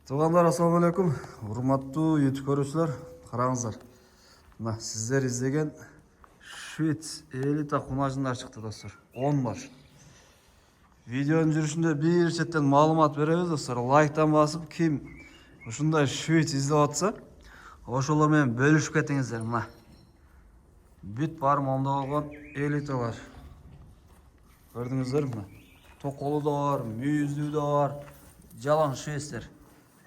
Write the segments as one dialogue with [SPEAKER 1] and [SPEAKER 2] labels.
[SPEAKER 1] Туғандар, ассалаумағалейкум. Урматтуу YouTube көрүүчүлөр, караңыздар. Мына сиздер издеген Швец элита кунажындар чыкты, достор. 10 баш. Видеонун жүрүшүндө бир четтен маалымат беребиз, достор. Лайктан басып, ким ушундай Швец издеп атса, ошолор менен бөлүшүп кетиңиздер. Мына бүт бар момдо болгон элиталар. Көрдүңүздөр мына. Токолу да бар, мүйүздүү да бар. Жалаң швецтер.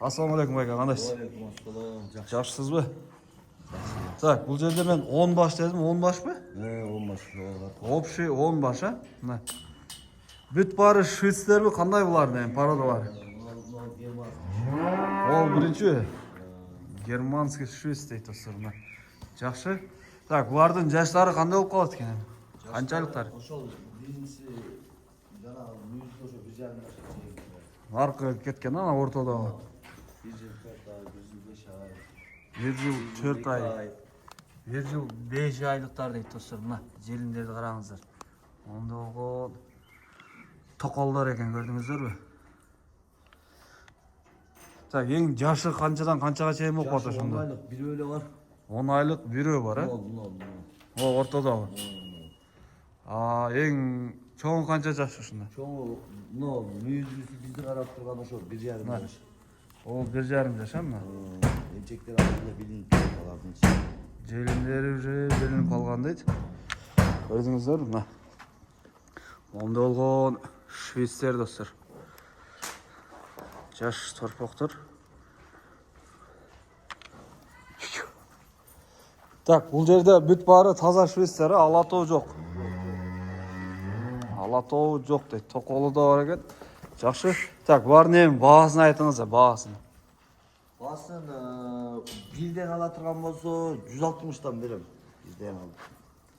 [SPEAKER 1] Ассалаумағалейкум байка, қандайсыз?
[SPEAKER 2] Уағалейкум,
[SPEAKER 1] Жақсысыз ба? Так, бұл жерде мен 10 баш дедім, 10 баш ба?
[SPEAKER 2] 10 баш.
[SPEAKER 1] Общий 10 баш, а? Мына. Бүт бары швецтер бі, қандай бұлар мен, пародалар? Ол бірінші германский швец дейді достар, мына. Жақсы. Так, бұлардың жаштары қандай болып қалады екен? Қаншалықтар?
[SPEAKER 2] Ошол биринчи жана мүйүздүү ошо 1,5
[SPEAKER 1] Арқы кеткен, ана ортадағы. 1 жыл 4 ай. 1 жыл 5 айлықтар дейді достар. Мына желіндерді қараңыздар. Онда оғы тоқолдар екен, көрдіңіздер бі? Так, ең жашы қаншадан қаншаға чейін болып қаты шында?
[SPEAKER 2] 10 айлық бирөө эле бар.
[SPEAKER 1] 10 айлық бирөө бар, О, ортадағы. Ең чоң қанша жашы шында?
[SPEAKER 2] Чоңу мүйүздүүсү бизди карап турган ошо 1,5 жаш.
[SPEAKER 1] Ол 1,5 жаш, мына?
[SPEAKER 2] Энчектер анда билинип алардын.
[SPEAKER 1] Желіндері уже білініп қалған дейді. Көрдіңіздер, мына. Онда олған швецтер достар. Жаш торпақтар. Так, бұл жерде бүт бары таза швецтері, алатау жоқ. Алатау жоқ дейді. Тоқолы да бар екен. Жақсы. Так, бар нем бағасын айтыңыз, бағасын.
[SPEAKER 2] Басын бирден ала турган болсо 160тан берем. Бирден ал.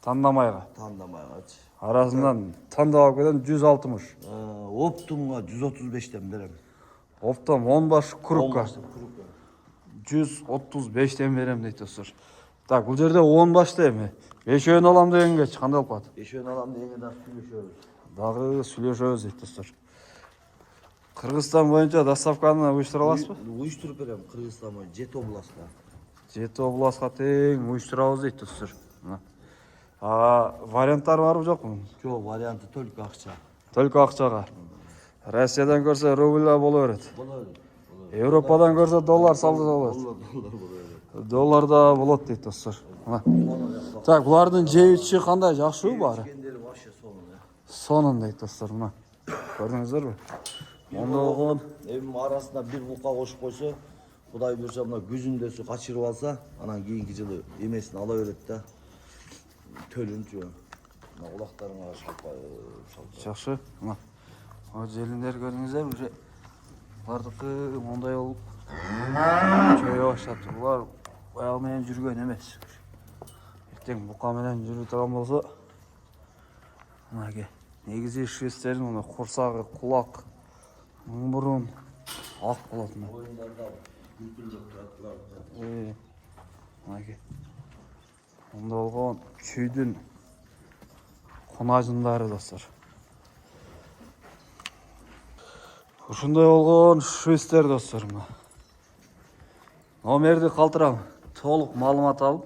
[SPEAKER 1] Тандамайға.
[SPEAKER 2] Тандамайгачы.
[SPEAKER 1] Арасынан тандап кетен 160.
[SPEAKER 2] Оптумга 135тен берем.
[SPEAKER 1] Оптом 10 баш крупка.
[SPEAKER 2] 10
[SPEAKER 1] 135тен берем дейді достар. Так, бұл жерде 10 баш дейм. 5-өн алам дегенге қандай болып қады?
[SPEAKER 2] 5-өн алам дегенге да сүйлөшөбүз.
[SPEAKER 1] Дағы сүйлөшөбүз дейді достар. Кыргызстан боюнча доставканы уюштура аласызбы?
[SPEAKER 2] Уюштуруп берем Кыргызстан боюнча 7 областка.
[SPEAKER 1] 7 областка тең уюштурабыз дейт достар. Варианттар барбы жокпу?
[SPEAKER 2] Жок, варианты только акча.
[SPEAKER 1] Только акчага. Россиядан көрсө рубля боло берет.
[SPEAKER 2] Болот.
[SPEAKER 1] Европадан көрсө доллар салды болот.
[SPEAKER 2] Доллар.
[SPEAKER 1] Доллар да болот дейт достар. Так, булардын жейичи кандай, жакшыбы баары?
[SPEAKER 2] Кендери вообще сонун.
[SPEAKER 1] Сонун дейт достар, мына. Көрдүңүздөрбү?
[SPEAKER 2] Онда болгон эми арасына бир бука кошуп койсо, Кудай буйрса мына күзүндөсү качырып алса, анан кийинки жылы эмесин ала берет да. Төлүнчү. Мына улактарыңа шалпай.
[SPEAKER 1] Жакшы, мына. О желиндер көрдүңүздөр, уже булардыкы мондай болуп чөйө баштапты. Булар аял менен жүргөн эмес. Эртең бука менен жүрүп турган болсо, мына негизи швецтердин мына курсагы, кулак, мурун ак болот.
[SPEAKER 2] Оюндарда күлкүлдөп турат.
[SPEAKER 1] Мына онда болгон чүйдүн кунажындары достор. Ушундай болгон швецтер достор. Номерди калтырам. Толук маалымат алып,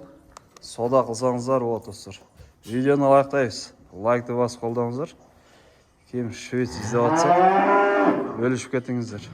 [SPEAKER 1] соода кылсаңыздар болот достор. Видеону лайктайбыз. Лайкты басып колдоңуздар. Ким швец издеп атса, бөлүшүп кетиңиздер.